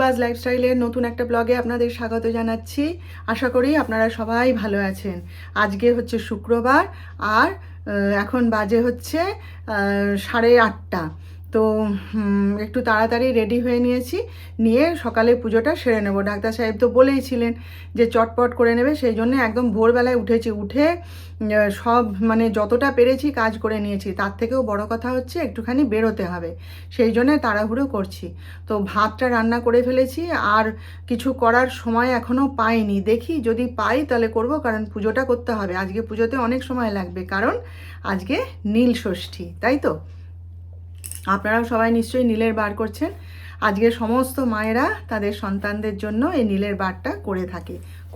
সুবাস লাইফস্টাইলের নতুন একটা ব্লগে আপনাদের স্বাগত জানাচ্ছি। আশা করি আপনারা সবাই ভালো আছেন। আজকে হচ্ছে শুক্রবার আর এখন বাজে হচ্ছে 8:30। তো একটু তাড়াতাড়ি রেডি হয়ে নিয়ে সকালে পুজোটা সেরে নেব। ডাক্তার সাহেব তো বলেইছিলেন যে চটপট করে নেবে, সেই জন্য একদম ভোরবেলায় উঠে সব মানে যতটা পেরেছি কাজ করে নিয়েছি। তার থেকেও বড় কথা হচ্ছে একটুখানি বেরোতে হবে, সেই জন্য তাড়াহুড়ো করছি। তো ভাতটা রান্না করে ফেলেছি, আর কিছু করার সময় এখনও পাইনি। দেখি যদি পাই তাহলে করব, কারণ পুজোটা করতে হবে। আজকে পুজোতে অনেক সময় লাগবে, কারণ আজকে নীল ষষ্ঠী, তাই তো? আপনারাও সবাই নিশ্চয়ই নীলের বার করছেন। আজকে সমস্ত মায়েরা তাদের সন্তানদের জন্য এই নীলের বারটা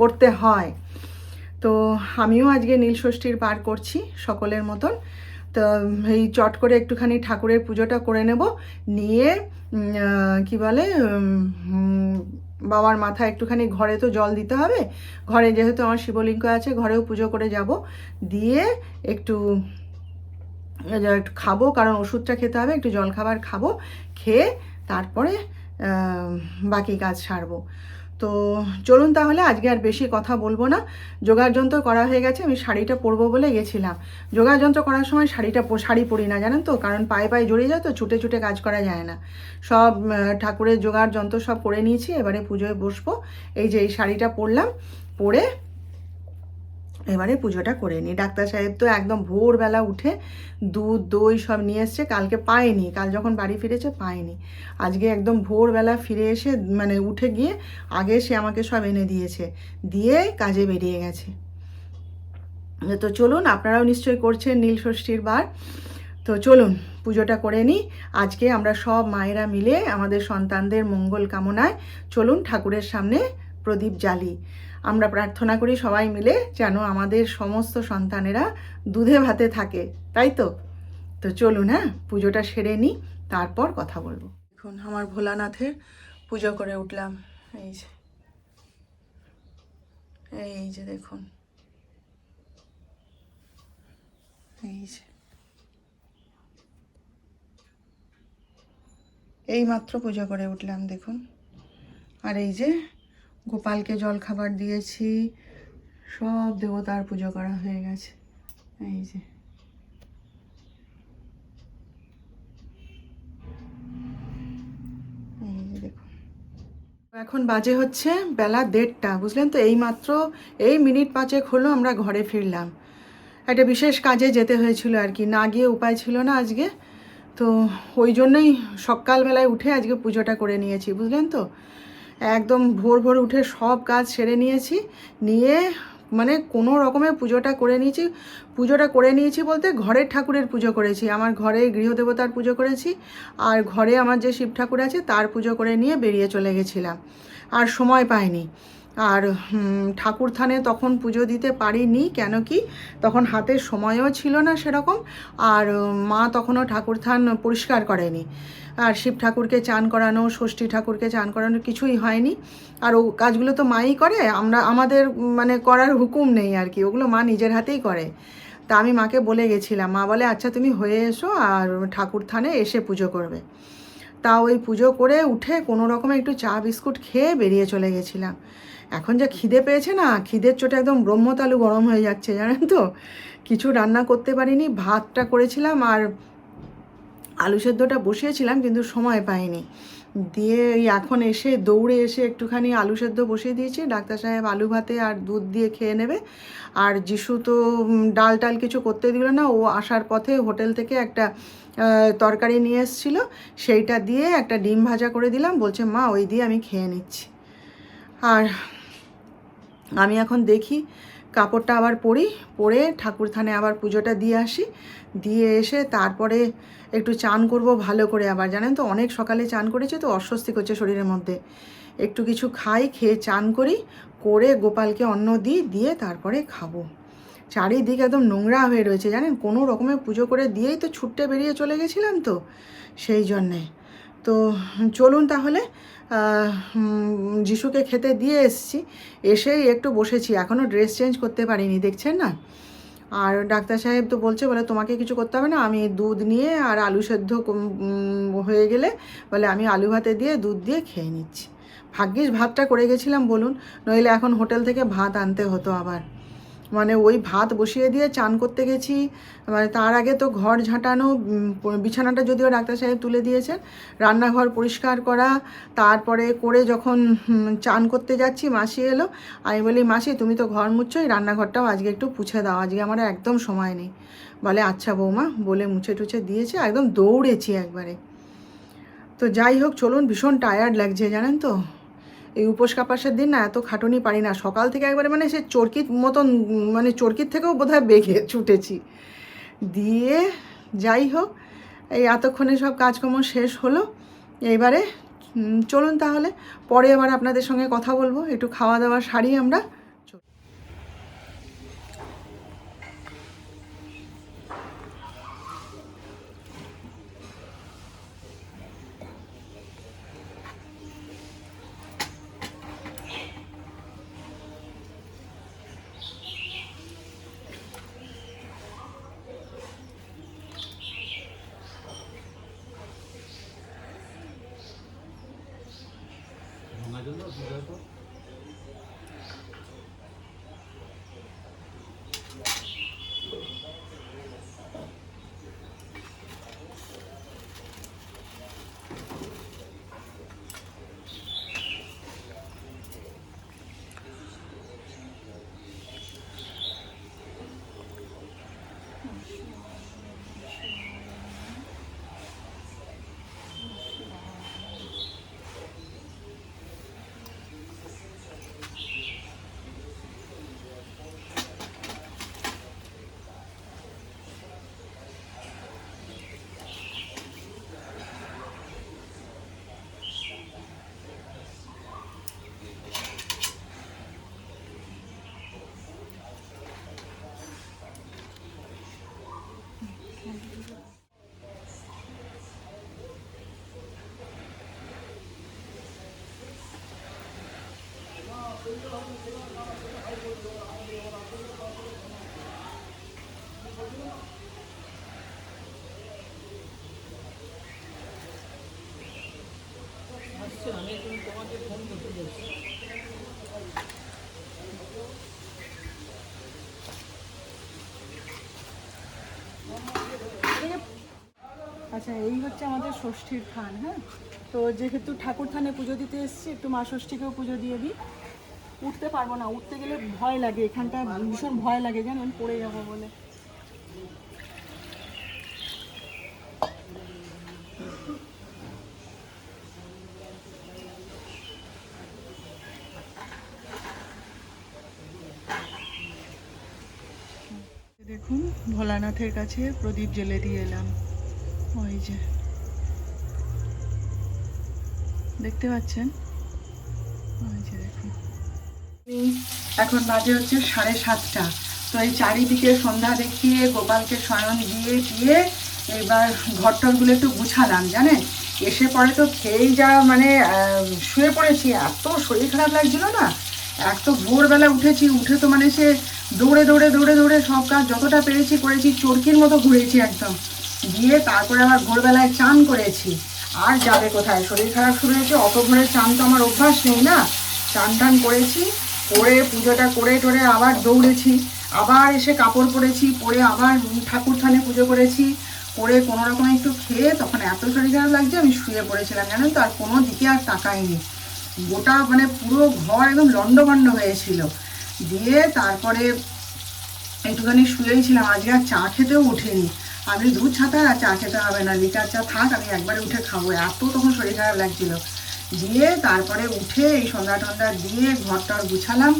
করতে হয়। তো আমিও আজকে নীল ষষ্ঠীর বার করছি সকলের মতন। তো এই চট করে একটুখানি ঠাকুরের পুজোটা করে নেব, নিয়ে কি বলে বাবার মাথায় একটুখানি, ঘরে তো জল দিতে হবে, ঘরে যেহেতু আমার শিবলিঙ্গ আছে ঘরেও পুজো করে যাব, দিয়ে একটু খাবো, কারণ ওষুধটা খেতে হবে, একটু জলখাবার খাবো, খেয়ে তারপরে বাকি কাজ সারবো। তো চলুন তাহলে, আজকে আর বেশি কথা বলবো না। যোগাড় যন্ত্র করা হয়ে গেছে। আমি শাড়িটা পরবো বলে গেছিলাম। যোগাড় যন্ত্র করার সময় শাড়ি পরি না, জানেন তো, কারণ পায়ে জড়িয়ে যায়, তো ছুটে ছুটে কাজ করা যায় না। সব ঠাকুরের যোগাড় যন্ত্র সব করে নিয়েছি, এবারে পুজোয় বসবো। এই যে এই শাড়িটা পরলাম, পরে এবারে পুজোটা করে নিই। ডাক্তার সাহেব তো একদম ভোরবেলা উঠে দুধ দই সব নিয়ে এসছে। কালকে পায়নি, কাল যখন বাড়ি ফিরেছে পায়নি। আজকে একদম ভোরবেলা ফিরে এসে মানে উঠে গিয়ে আগে সে আমাকে সব এনে দিয়ে কাজে বেরিয়ে গেছে। তো চলুন, আপনারাও নিশ্চয়ই করছেন নীল ষষ্ঠীর বার। তো চলুন পুজোটা করে নিই। আজকে আমরা সব মায়েরা মিলে আমাদের সন্তানদের মঙ্গল কামনায় চলুন ঠাকুরের সামনে প্রদীপ জ্বালি। আমরা প্রার্থনা করি সবাই মিলে যেন আমাদের সমস্ত সন্তানেরা দুধে ভাতে থাকে, তাই তো? তো চলুন, হ্যাঁ, পুজোটা সেরে নিই, তারপর কথা বলবো। এখন আমার ভোলানাথের পুজো করে উঠলাম। এই যে দেখুন, এই মাত্র পুজো করে উঠলাম, দেখুন। আর এই যে গোপালকে জল খাবার দিয়েছি, সব দেবতার পুজো করা হয়ে গেছে। এই যে দেখুন, এখন বাজে হচ্ছে বেলা 1:30, বুঝলেন তো? এই মাত্র এই মিনিট 5 হলো আমরা ঘরে ফিরলাম। একটা বিশেষ কাজে যেতে হয়েছিল আর কি, না গিয়ে উপায় ছিল না আজকে। তো ওই জন্যই সকালবেলায় উঠে আজকে পুজোটা করে নিয়েছি, বুঝলেন তো? একদম ভোর উঠে সব কাজ সেরে নিয়ে মানে কোনো রকমে পুজোটা করে নিয়েছি বলতে ঘরের ঠাকুরের পুজো করেছি। আমার ঘরে গৃহদেবতার পুজো করেছি, আর ঘরে আমার যে শিব ঠাকুর আছে তার পুজো করে নিয়ে বেরিয়ে চলে গেছিলাম, আর সময় পাইনি। আর ঠাকুর থানে তখন পুজো দিতে পারিনি, কেন কি তখন হাতে সময়ও ছিল না সেরকম, আর মা তখনও ঠাকুর থান পরিষ্কার করেনি। আর শিব ঠাকুরকে চান করানো, ষষ্ঠী ঠাকুরকে চান করানো কিছুই হয়নি। আর ও কাজগুলো তো মাই করে, আমাদের মানে করার হুকুম নেই আর কি, ওগুলো মা নিজের হাতেই করে। তা আমি মাকে বলে গেছিলাম, মা বলে আচ্ছা তুমি হয়ে এসো আর ঠাকুর থানে এসে পুজো করবে। তা ওই পুজো করে উঠে কোনো রকমে একটু চা বিস্কুট খেয়ে বেরিয়ে চলে গেছিলাম। এখন যা খিদে পেয়েছে না, খিদের চোটে একদম ব্রহ্মতালু গরম হয়ে যাচ্ছে, জানেন তো? কিছু রান্না করতে পারিনি, ভাতটা করেছিলাম আর আলু সেদ্ধটা বসিয়েছিলাম, কিন্তু সময় পাইনি। দিয়ে এখন দৌড়ে এসে একটুখানি আলু সেদ্ধ বসিয়ে দিয়েছি। ডাক্তার সাহেব আলু ভাতে আর দুধ দিয়ে খেয়ে নেবে। আর যিশু তো ডাল টাল কিছু করতে দিল না, ও আসার পথে হোটেল থেকে একটা তরকারি নিয়ে এসেছিল, সেইটা দিয়ে একটা ডিম ভাজা করে দিলাম, বলছে মা ওই দিয়ে আমি খেয়ে নিচ্ছি। আর আমি এখন দেখি কাপড়টা আবার পরে ঠাকুর থানে আবার পুজোটা দিয়ে আসি, দিয়ে এসে তারপরে একটু চান করব ভালো করে। আবার জানেন তো, অনেক সকালে চান করেছে তো অস্বস্তি করছে শরীরের মধ্যে। একটু কিছু খাই, খেয়ে চান করে গোপালকে অন্ন দিয়ে তারপরে খাবো। চারিদিক একদম নোংরা হয়ে রয়েছে, জানেন, কোনো রকমের পুজো করে দিয়েই তো ছুটতে বেরিয়ে চলে গেছিলাম, তো সেই জন্যে। তো চলুন তাহলে, যিশুকে খেতে দিয়ে এসেই একটু বসেছি, এখনও ড্রেস চেঞ্জ করতে পারিনি, দেখছেন না? আর ডাক্তার সাহেব তো বলে তোমাকে কিছু করতে হবে না, আমি দুধ নিয়ে আর আলু সেদ্ধ হয়ে গেলে বলে আমি আলু ভাতে দিয়ে দুধ দিয়ে খেয়ে নিচ্ছি। ভাগ্যিস ভাতটা করে গেছিলাম বলুন, নইলে এখন হোটেল থেকে ভাত আনতে হতো আবার। মানে ওই ভাত বসিয়ে দিয়ে চান করতে গেছি, মানে তার আগে তো ঘর ঝাঁটানো, বিছানাটা যদিও ডাক্তার সাহেব তুলে দিয়েছেন, রান্নাঘর পরিষ্কার করা, তারপরে করে যখন চান করতে যাচ্ছি মাসি এলো। আমি বলি, মাসি তুমি তো ঘর মুছছো, এই রান্নাঘরটাও আজকে একটু পুছে দাও, আজকে আমার একদম সময় নেই। বলে আচ্ছা বৌমা, বলে মুছে টুছে দিয়েছে, একদম দৌড়েছি একবারে। তো যাই হোক চলুন, ভীষণ টায়ার্ড লাগছে জানেন তো, এই উপোস কাপাসের দিন না এত খাটুনি পারি না, সকাল থেকে একবারে মানে সে চরকির মতন, মানে চরকির থেকেও বোধহয় বেগে ছুটেছি। দিয়ে যাই হোক, এই এতক্ষণে সব কাজকর্ম শেষ হলো। এইবারে চলুন তাহলে, পরে আবার আপনাদের সঙ্গে কথা বলবো, একটু খাওয়া দাওয়া সারি আমরা। আচ্ছা, এই হচ্ছে আমাদের ষষ্ঠীর থান। হ্যাঁ, তো যেহেতু ঠাকুর থানে পুজো দিতে এসেছি, একটু মা ষষ্ঠীকেও পুজো দিয়ে দিই। উঠতে পারবো না, উঠতে গেলে ভয় লাগে, এখানটা ভীষণ ভয় লাগে জানেন, পড়ে যাবো বলে। দেখুন, ভোলানাথের কাছে প্রদীপ জ্বেলে দিয়ে এলাম, ওই যে দেখতে পাচ্ছেন, ওই যে দেখুন। এখন বাজে হচ্ছে 7:30। তো এই চারিদিকে সন্ধ্যা দেখিয়ে গোপালকে শয়ন দিয়ে এবার ঘরটরগুলো একটু গুছালাম জানেন। এসে পরে তো খেয়েই যা মানে শুয়ে পড়েছি, এত শরীর খারাপ লাগছিল না। এক তো ভোরবেলা উঠেছি, উঠে তো মানে সে দৌড়ে দৌড়ে দৌড়ে দৌড়ে সব কাজ যতটা পেরেছি করেছি, চরকির মতো ঘুরেছি একদম। গিয়ে তারপরে আবার ভোরবেলায় চান করেছি। আর যাবে কোথায়, শরীর খারাপ শুরু হয়েছে, অত ভোরে চান তো আমার অভ্যাস নেই না। চান টান করেছি, করে পুজোটা করে টোরে আবার দৌড়েছি, আবার এসে কাপড় পরেছি, পরে আবার ঠাকুর থানে পুজো করেছি, করে কোনো রকম একটু খেয়ে তখন এত শরীর খারাপ লাগছে আমি শুয়ে পড়েছিলাম জানেন তো। আর কোনো দিকে আর তাকাইনি, গোটা মানে পুরো ঘর একদম লন্ডভন্ড হয়েছিল। দিয়ে তারপরে একটুখানি শুয়েই ছিলাম, আজকে আর চা খেতেও উঠিনি। আমি দুধ ছাতা আর চা খেতে হবে না, লিকার চা থাক, আমি একবারে উঠে খাবো, এত তখন শরীর খারাপ লাগছিল। দিয়ে তারপরে উঠে এই সন্ধ্যা টন্ধা দিয়ে ঘরটার গুছালাম,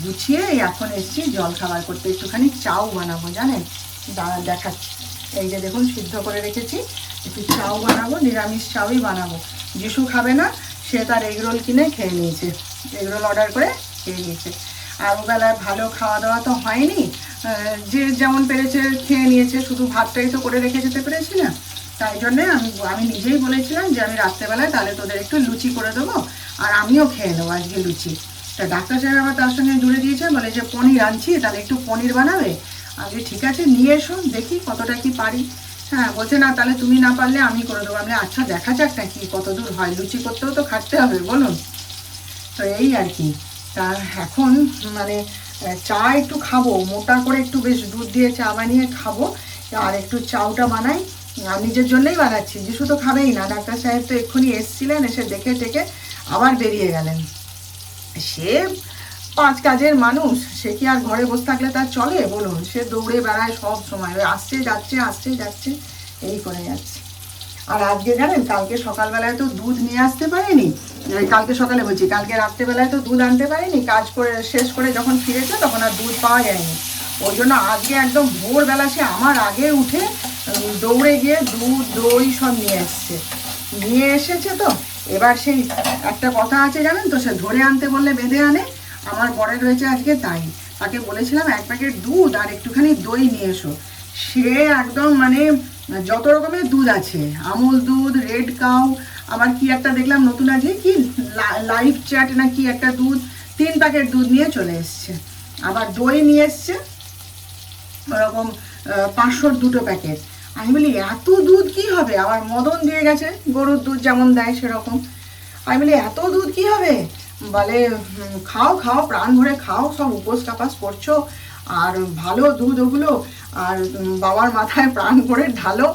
গুছিয়ে এখন এসেছি জল খাবার করতে, একটুখানি চাও বানাবো জানেন, দাঁড়া দেখাচ্ছি। এই যে দেখুন সিদ্ধ করে রেখেছি, একটু চাও বানাবো, নিরামিষ চাউই বানাবো। যিশু খাবে না, সে তার এগরোল কিনে খেয়ে নিয়েছে, এগরোল অর্ডার করে খেয়ে নিয়েছে। আর ওবেলায় ভালো খাওয়া দাওয়া তো হয়নি, যে যেমন পেরেছে খেয়ে নিয়েছে, শুধু ভাতটাই তো করে রেখে যেতে পেরেছি না। তাই জন্যে আমি নিজেই বলেছিলাম যে আমি রাত্রেবেলায় তাহলে তোদের একটু লুচি করে দেবো, আর আমিও খেয়ে নেবো আজকে লুচি। তা ডাক্তার সাহেব আবার তার সঙ্গে জুড়ে দিয়েছে, বলে যে পনির আনছি, তাহলে একটু পনির বানাবে। আমি ঠিক আছে নিয়ে এসো, দেখি কতটা কি পারি। হ্যাঁ, বলছে না তাহলে তুমি না পারলে আমি করে দেবো। আমি আচ্ছা দেখা যাক না কি কত দূর হয়, লুচি করতেও তো খাটতে হবে বলুন। তো এই আর কি। তা এখন মানে চা একটু খাবো, মোটা করে একটু বেশ দুধ দিয়ে চা বানিয়ে খাবো, আর একটু চাউটা বানাই, আর নিজের জন্যই বানাচ্ছি। যিশু তো খাবেই না, ডাক্তার সাহেব তো এক্ষুনি এসছিলেন, এসে দেখে টেকে আবার বেরিয়ে গেলেন। সে 5 কাজের মানুষ, সে কি আর ঘরে বসে থাকলে তার চলে বলুন? সে দৌড়ে বেড়ায় সব সময়, ওই আসছে যাচ্ছে এই করে যাচ্ছে। আর আজকে জানেন, কালকে সকালবেলায় তো দুধ নিয়ে আসতে পারেনি, কালকে সকালে বলছি, কালকে রাত্রেবেলায় তো দুধ আনতে পারেনি, কাজ করে শেষ করে যখন ফিরেছে তখন আর দুধ পাওয়া যায়নি। ওই জন্য আজকে একদম ভোরবেলা সে আমার আগে উঠে দৌড়ে গিয়ে দুধ দই সব নিয়ে এসেছে। তো এবার সেই একটা কথা আছে জানেন তো, সে ধরে আনতে বললে বেঁধে আনে। আমার বরের রয়েছে আজকে তাই, তাকে বলেছিলাম 1 প্যাকেট দুধ আর একটুখানি দই নিয়ে এসো। সে একদম মানে যত রকমের দুধ আছে, আমুল দুধ, রেড কাউ, আবার কি একটা দেখলাম নতুন আজকে কি লাইফ চ্যাট না কি একটা দুধ, 3 প্যাকেট দুধ নিয়ে চলে এসছে। আবার দই নিয়ে এসছে ওরকম 500 2টো প্যাকেট। আমি বলি এত দুধ কি হবে? আবার মদন দিয়ে গেছে, গরুর দুধ যেমন দেয় সেরকম। আমি বলি এত দুধ কি হবে? বলে খাও খাও, প্রাণ ভরে খাও, সব উপোস টাপাস করছো, আর ভালো দুধ ওগুলো, আর বাবার মাথায় প্রাণ করে ঢালো,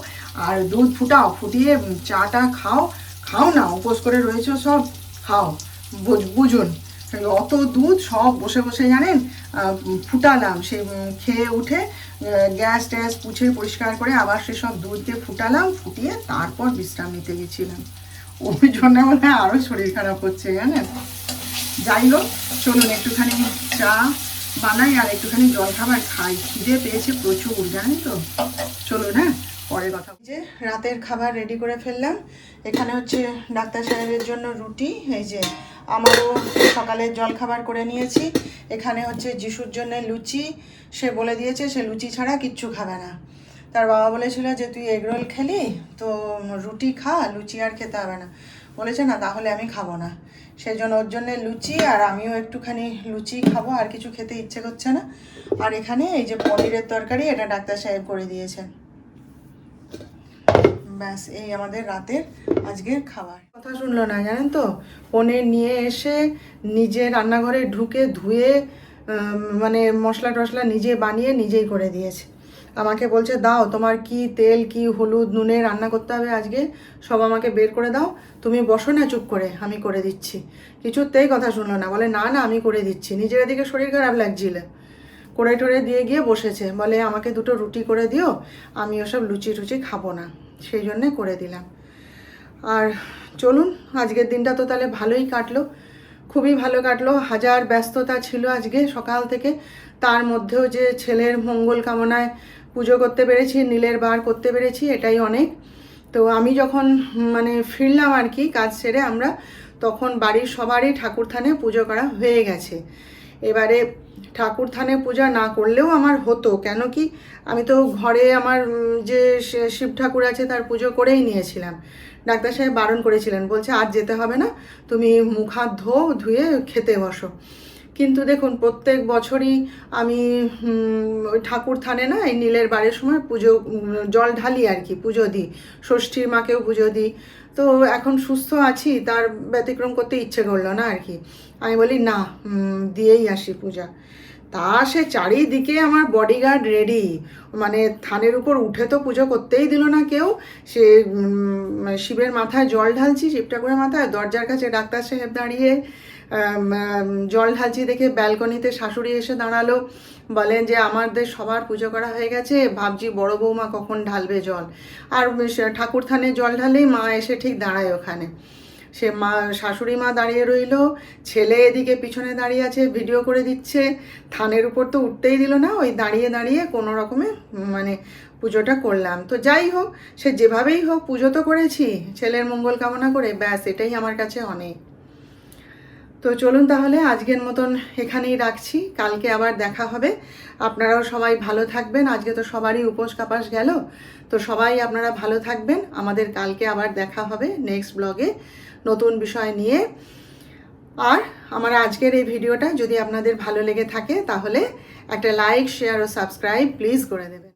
আর দুধ ফুটাও, ফুটিয়ে চাটা খাও না, উপোস করে রয়েছো সব, খাও, বুঝুন। অত দুধ সব বসে বসে জানেন ফুটালাম। সে খেয়ে উঠে গ্যাস ট্যাস পুছে পরিষ্কার করে আবার সেসব দুধকে ফুটালাম, ফুটিয়ে তারপর বিশ্রাম নিতে গেছিলাম। ওই জন্য মনে হয় আরও শরীর খারাপ হচ্ছে জানেন। যাই হোক, চলুন একটুখানি চা বানাই আর একটুখানি জলখাবার খাই, খিদে পেয়েছে প্রচুর জানেন তো। চলুন, হ্যাঁ, পরে কথা। যে রাতের খাবার রেডি করে ফেললাম। এখানে হচ্ছে ডাক্তার সাহেবের জন্য রুটি, এই যে আমারও সকালের জলখাবার করে নিয়েছি। এখানে হচ্ছে যিশুর জন্য লুচি, সে বলে দিয়েছে সে লুচি ছাড়া কিচ্ছু খাবে না। তার বাবা বলেছিল যে তুই এগরোল খেলি তো রুটি খা, লুচি আর খেতে হবে না। বলেছে না তাহলে আমি খাবো না, সেই জন্য ওর জন্যে লুচি, আর আমিও একটুখানি লুচি খাবো, আর কিছু খেতে ইচ্ছে করছে না। আর এখানে এই যে পনিরের তরকারি, এটা ডাক্তার সাহেব করে দিয়েছেন। ব্যাস, এই আমাদের রাতের আজকের খাবার। কথা শুনলো না জানেন তো, পনির নিয়ে এসে নিজে রান্নাঘরে ঢুকে ধুয়ে মানে মশলা টশলা নিজে বানিয়ে নিজেই করে দিয়েছে। আমাকে বলছে দাও তোমার কি তেল কি হলুদ নুনে রান্না করতে হবে আজকে, সব আমাকে বের করে দাও, তুমি বসো না চুপ করে, আমি করে দিচ্ছি। কিছুতেই কথা শুনলো না, বলে না না আমি করে দিচ্ছি। নিজের এদিকে শরীর খারাপ লাগছিল, করে টোরে দিয়ে গিয়ে বসেছে, বলে আমাকে 2টো রুটি করে দিও, আমি ওসব লুচি টুচি খাবো না, সেই জন্যে করে দিলাম। আর চলুন, আজকের দিনটা তো তাহলে ভালোই কাটলো, খুবই ভালো কাটলো। হাজার ব্যস্ততা ছিল আজকে সকাল থেকে, তার মধ্যেও যে ছেলের মঙ্গল কামনায় পুজো করতে পেরেছি, নীলের বার করতে পেরেছি, এটাই অনেক। তো আমি যখন মানে ফিরলাম আর কি কাজ সেরে, আমরা তখন বাড়ির সবারই ঠাকুর থানে পুজো করা হয়ে গেছে। এবারে ঠাকুর থানে পূজা না করলেও আমার হতো, কেন কি আমি তো ঘরে আমার যে শিব ঠাকুর আছে তার পুজো করেই নিয়েছিলাম। ডাক্তার সাহেব বারণ করেছিলেন, বলছে আজ যেতে হবে না, তুমি মুখ হাত ধুয়ে খেতে বসো। কিন্তু দেখুন প্রত্যেক বছরই আমি ওই ঠাকুর থানে না এই নীলের বারের সময় পুজো জল ঢালি আর কি, পুজো দিই, ষষ্ঠীর মাকেও পুজো দিই। তো এখন সুস্থ আছি, তার ব্যতিক্রম করতে ইচ্ছে করলো না আর কি। আমি বলি না, দিয়েই আসি পূজা। তা সে চারিদিকে আমার বডিগার্ড রেডি, মানে থানের উপর উঠে তো পুজো করতেই দিল না কেউ। সে শিবের মাথায় জল ঢালছি, শিব ঠাকুরের মাথায়, দরজার কাছে ডাক্তার সাহেব দাঁড়িয়ে জল ঢালছি দেখে ব্যালকনিতে শাশুড়ি এসে দাঁড়ালো, বলেন যে আমাদের সবার পুজো করা হয়ে গেছে, ভাবছি বড় বৌমা কখন ঢালবে জল। আর ঠাকুর থানে জল ঢালেই মা এসে ঠিক দাঁড়ায় ওখানে। সে মা শাশুড়ি মা দাঁড়িয়ে রইল, ছেলে এদিকে পিছনে দাঁড়িয়ে আছে ভিডিও করে দিচ্ছে। থানের উপর তো উঠতেই দিল না, ওই দাঁড়িয়ে দাঁড়িয়ে কোনো রকমে মানে পুজোটা করলাম। তো যাই হোক, সে যেভাবেই হোক পুজো তো করেছি ছেলের মঙ্গল কামনা করে, ব্যাস এটাই আমার কাছে অনেক। তো চলুন তাহলে আজকের মতন এখানেই রাখছি, কালকে আবার দেখা হবে। আপনারাও সবাই ভালো থাকবেন, আজকে তো সবারই উপোস কাপাস গেল, তো সবাই আপনারা ভালো থাকবেন। আমাদের কালকে আবার দেখা হবে নেক্সট ব্লগে নতুন বিষয় নিয়ে। আর আমার আজকের এই ভিডিওটা যদি আপনাদের ভালো লেগে থাকে তাহলে একটা লাইক শেয়ার ও সাবস্ক্রাইব প্লিজ করে দেবেন।